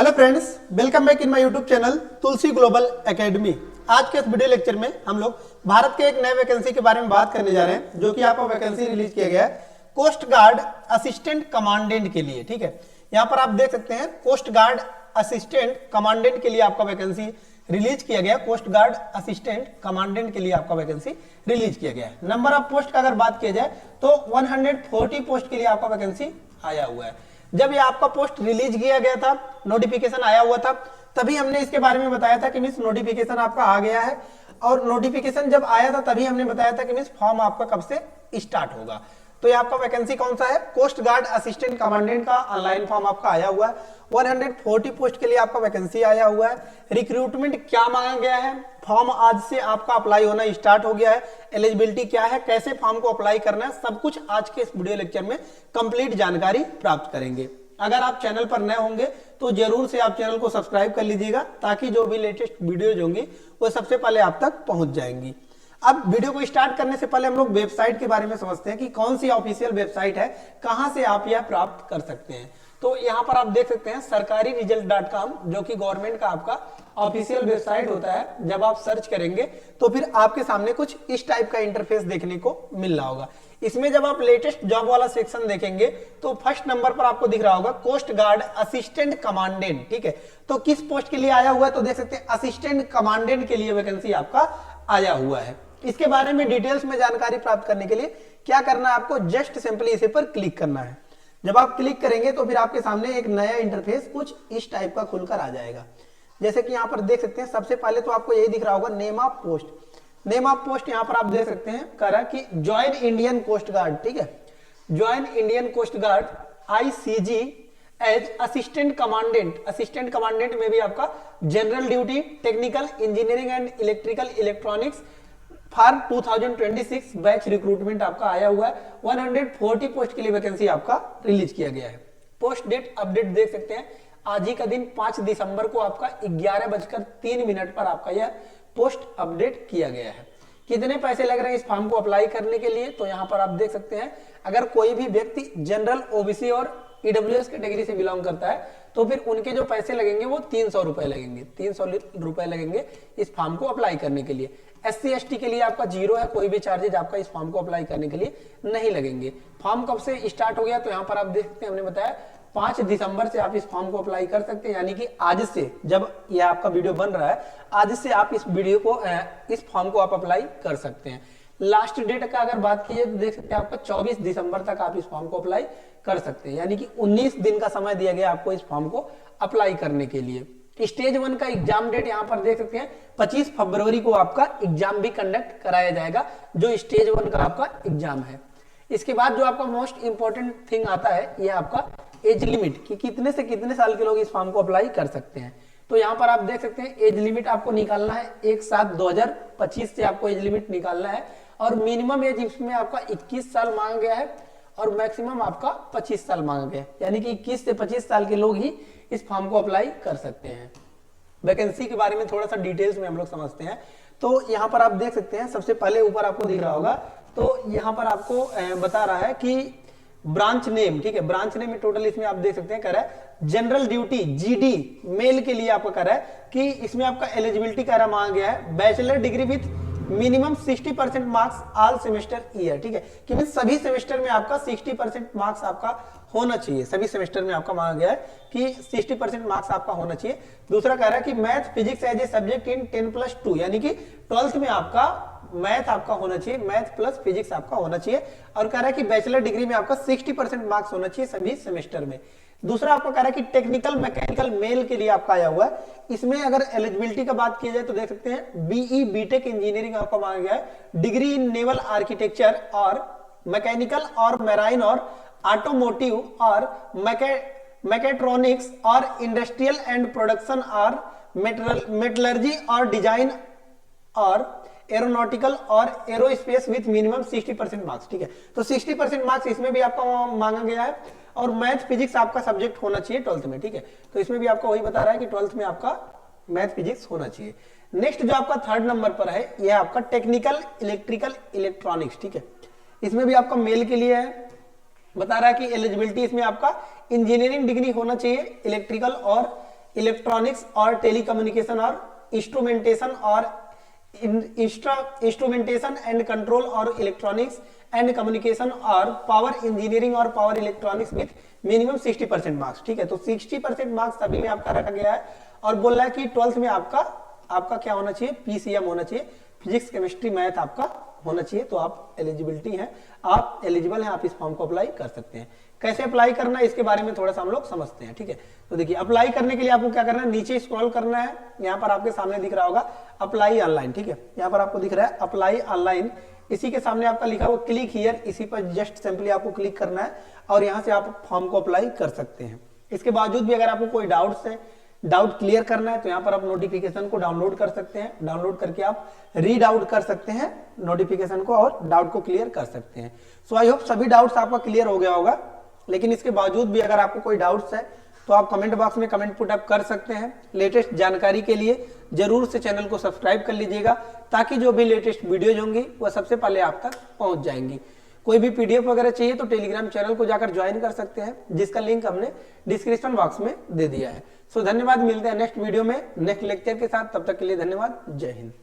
Hello friends, welcome back in my YouTube channel Tulsi global academy. आज के इस video lecture में हम लोग भारत के एक नए वैकेंसी के बारे में बात करने जा रहे हैं, जो कि आपको वैकेंसी रिलीज किया गया है कोस्ट गार्ड असिस्टेंट कमांडेंट के लिए। ठीक है, यहाँ पर आप देख सकते हैं कोस्ट गार्ड असिस्टेंट कमांडेंट के लिए आपका वैकेंसी रिलीज किया गया। कोस्ट गार्ड असिस्टेंट कमांडेंट के लिए आपका वैकेंसी रिलीज किया गया है। नंबर ऑफ पोस्ट का अगर बात किया जाए तो 140 पोस्ट के लिए आपका वैकेंसी आया हुआ है। जब ये आपका पोस्ट रिलीज किया गया था, नोटिफिकेशन आया हुआ था, तभी हमने इसके बारे में बताया था कि मींस नोटिफिकेशन आपका आ गया है। और नोटिफिकेशन जब आया था तभी हमने बताया था कि मींस फॉर्म आपका कब से स्टार्ट होगा। तो ये आपका वैकेंसी कौन सा है? कोस्ट गार्ड असिस्टेंट कमांडेंट का ऑनलाइन फॉर्म आपका आया हुआ है। 140 पोस्ट के लिए आपका वैकेंसी आया हुआ है। रिक्रूटमेंट क्या मांगा गया है? फॉर्म आज से आपका अप्लाई होना स्टार्ट हो गया है। एलिजिबिलिटी क्या है, कैसे फॉर्म को अप्लाई करना है, सब कुछ आज के इस वीडियो लेक्चर में कंप्लीट जानकारी प्राप्त करेंगे। अगर आप चैनल पर नए होंगे तो जरूर से आप चैनल को सब्सक्राइब कर लीजिएगा, ताकि जो भी लेटेस्ट वीडियोज होंगी वो सबसे पहले आप तक पहुंच जाएंगी। अब वीडियो को स्टार्ट करने से पहले हम लोग वेबसाइट के बारे में समझते हैं कि कौन सी ऑफिशियल वेबसाइट है, कहां से आप यह प्राप्त कर सकते हैं। तो यहाँ पर आप देख सकते हैं सरकारी रिजल्ट.com, जो कि गवर्नमेंट का आपका ऑफिशियल वेबसाइट होता है। जब आप सर्च करेंगे तो फिर आपके सामने कुछ इस टाइप का इंटरफेस देखने को मिल रहा होगा। इसमें जब आप लेटेस्ट जॉब वाला सेक्शन देखेंगे तो फर्स्ट नंबर पर आपको दिख रहा होगा कोस्ट गार्ड असिस्टेंट कमांडेंट। ठीक है, तो किस पोस्ट के लिए आया हुआ है? तो देख सकते हैं असिस्टेंट कमांडेंट के लिए वैकेंसी आपका आया हुआ है। इसके बारे में डिटेल्स में जानकारी प्राप्त करने के लिए क्या करना है आपको? जस्ट सिंपली इसे पर क्लिक करना है। जब आप क्लिक करेंगे तो फिर आपके सामने एक नया इंटरफेस कुछ इस टाइप का खुलकर आ जाएगा। जैसे कि यहाँ पर देख सकते हैं, सबसे पहले तो आपको यही दिख रहा होगा name of post. Name of post यहाँ पर आप देख सकते हैं करा कि ज्वाइन इंडियन कोस्ट गार्ड। ठीक है, join Indian coast guard ICG as assistant commandant. Assistant commandant में भी आपका general duty, technical, engineering and electrical electronics for 2026 batch recruitment आपका आया हुआ है। 140 पोस्ट के लिए वैकेंसी आपका रिलीज किया गया है। पोस्ट डेट अपडेट देख सकते हैं, आज ही का दिन 5 दिसंबर को आपका 11:03 पर आपका यह पोस्ट अपडेट किया गया है। कितने पैसे लग रहे हैं इस फॉर्म को अप्लाई करने के लिए? तो यहाँ पर आप देख सकते हैं, अगर कोई भी व्यक्ति जनरल, OBC और EWS कैटेगरी से बिलोंग करता है तो फिर उनके जो पैसे लगेंगे वो 300 रुपए लगेंगे। 300 रुपए लगेंगे इस फॉर्म को अप्लाई करने के लिए। SC ST के लिए आपका जीरो है, कोई भी चार्जेज आपका इस फॉर्म को अप्लाई करने के लिए नहीं लगेंगे। फॉर्म कब से स्टार्ट हो गया? तो यहाँ पर आप देख सकते हैं, हमने बताया 5 दिसंबर से आप इस फॉर्म को अप्लाई कर सकते हैं। यानी कि आज से, जब यह आपका वीडियो बन रहा है, आज से आप इस वीडियो को इस फॉर्म को आप अप्लाई कर सकते हैं। लास्ट डेट का अगर बात कीजिए तो देख सकते हैं आपका 24 दिसंबर तक आप इस फॉर्म को अप्लाई कर सकते हैं। यानी कि 19 दिन का समय दिया गया आपको इस फॉर्म को अप्लाई करने के लिए। स्टेज 1 का एग्जाम डेट यहाँ पर देख सकते हैं 25 फरवरी को आपका एग्जाम भी कंडक्ट कराया जाएगा, जो स्टेज 1 का आपका एग्जाम है। इसके बाद जो आपका मोस्ट इंपॉर्टेंट थिंग आता है, यह आपका एज लिमिट, कि कितने से कितने साल के लोग इस फॉर्म को अप्लाई कर सकते हैं। तो यहाँ पर आप देख सकते हैं एज लिमिट आपको निकालना है 1/7/2025 से आपको एज लिमिट निकालना है। और मिनिमम एज इसमें आपका 21 साल मांगा गया है और मैक्सिमम आपका 25 साल मांगा गया है। यानी कि 21 से 25 साल के लोग ही इस फॉर्म को अप्लाई कर सकते हैं। वैकेंसी के बारे में थोड़ा सा डिटेल्स में हम लोग समझते हैं। तो यहाँ पर आप देख सकते हैं, सबसे पहले ऊपर आपको दिख रहा होगा, तो यहाँ पर आपको बता रहा है कि ब्रांच नेम। ठीक है, ब्रांच नेम में टोटल इसमें आप देख सकते हैं कर रहा है जनरल ड्यूटी GD मेल के लिए आपको कर रहा है कि इसमें आपका एलिजिबिलिटी कर रहा मांगा गया है bachelor degree with minimum 60% marks all semester year. ठीक है, कि सभी सेमेस्टर में आपका 60% मार्क्स आपका होना चाहिए। सभी सेमेस्टर में आपका मांगा गया है कि 60% मार्क्स आपका होना चाहिए। दूसरा कह रहा है कि math physics as a subject in 10+2, यानी कि 12th में आपका मैथ आपका होना चाहिए, मैथ प्लस फिजिक्स आपका होना चाहिए। और कह रहा है कि बैचलर डिग्री में आपका 60% मार्क्स होना चाहिए सभी सेमेस्टर में। दूसरा आपको कह रहा है कि टेक्निकल मैकेनिकल मेल के लिए आपका आया हुआ है। इसमें अगर एलिजिबिलिटी का बात की जाए तो देख सकते हैं BE BTech इंजीनियरिंग आपका मांगा गया है। डिग्री इन नेवल आर्किटेक्चर और मैकेनिकल और मैराइन और ऑटोमोटिव और मैकेट्रॉनिक्स और इंडस्ट्रियल एंड प्रोडक्शन और मेटलर्जी और डिजाइन और एरोनॉटिकल और एरोस्पेस विथ मिनिमम 60% मार्क्स। ठीक है, तो 60% मार्क्स इसमें भी आपका मांगा गया है। और मैथ फिजिक्स आपका सब्जेक्ट होना चाहिए 12th में। ठीक है, तो इसमें भी आपका वही बता रहा है कि 12th में आपका मैथ फिजिक्स होना चाहिए। नेक्स्ट जो आपका 3rd नंबर पर है, यह आपका टेक्निकल इलेक्ट्रिकल इलेक्ट्रॉनिक्स। ठीक है, इसमें भी आपका मेल के लिए है। बता रहा है कि एलिजिबिलिटी इसमें आपका इंजीनियरिंग डिग्री होना चाहिए इलेक्ट्रिकल और इलेक्ट्रॉनिक्स और टेलीकम्युनिकेशन और इंस्ट्रूमेंटेशन और इंस्ट्रूमेंटेशन एंड कंट्रोल और इलेक्ट्रॉनिक्स एंड कम्युनिकेशन और पावर इंजीनियरिंग और power electronics with minimum 60% marks. ठीक है, तो 60% मार्क्स सभी में आपका रखा गया है और बोल रहा है कि 12th में आपका क्या होना चाहिए, पीसीएम होना चाहिए, फिजिक्स केमिस्ट्री मैथ आपका होना चाहिए। तो आप एलिजिबिलिटी हैं, आप एलिजिबल हैं, आप इस फॉर्म को अप्लाई कर सकते हैं। कैसे अप्लाई करना है इसके बारे में थोड़ा सा हम लोग समझते हैं। ठीक है, तो देखिए अप्लाई करने के लिए आपको क्या करना है, नीचे स्क्रॉल करना है, यहाँ पर आपके सामने दिख रहा होगा अप्लाई ऑनलाइन। ठीक है, यहाँ पर आपको दिख रहा है अप्लाई ऑनलाइन, इसी के सामने आपका लिखा हुआ क्लिक हियर, इसी पर जस्ट सिंपली आपको क्लिक करना है और यहाँ से आप फॉर्म को अप्लाई कर सकते हैं। इसके बावजूद भी अगर आपको कोई डाउट्स है, डाउट क्लियर करना है, तो यहाँ पर आप नोटिफिकेशन को डाउनलोड कर सकते हैं, डाउनलोड करके आप रीड आउट कर सकते हैं नोटिफिकेशन को और डाउट को क्लियर कर सकते हैं। सो आई होप सभी डाउट्स आपका क्लियर हो गया होगा, लेकिन इसके बावजूद भी अगर आपको कोई डाउट्स है तो आप कमेंट बॉक्स में कमेंट पुट अप कर सकते हैं। लेटेस्ट जानकारी के लिए जरूर से चैनल को सब्सक्राइब कर लीजिएगा, ताकि जो भी लेटेस्ट वीडियोज होंगी वह सबसे पहले आप तक पहुंच जाएंगी। कोई भी पीडीएफ वगैरह चाहिए तो टेलीग्राम चैनल को जाकर ज्वाइन कर सकते हैं, जिसका लिंक हमने डिस्क्रिप्शन बॉक्स में दे दिया है। सो धन्यवाद, मिलते हैं नेक्स्ट वीडियो में नेक्स्ट लेक्चर के साथ, तब तक के लिए धन्यवाद, जय हिंद।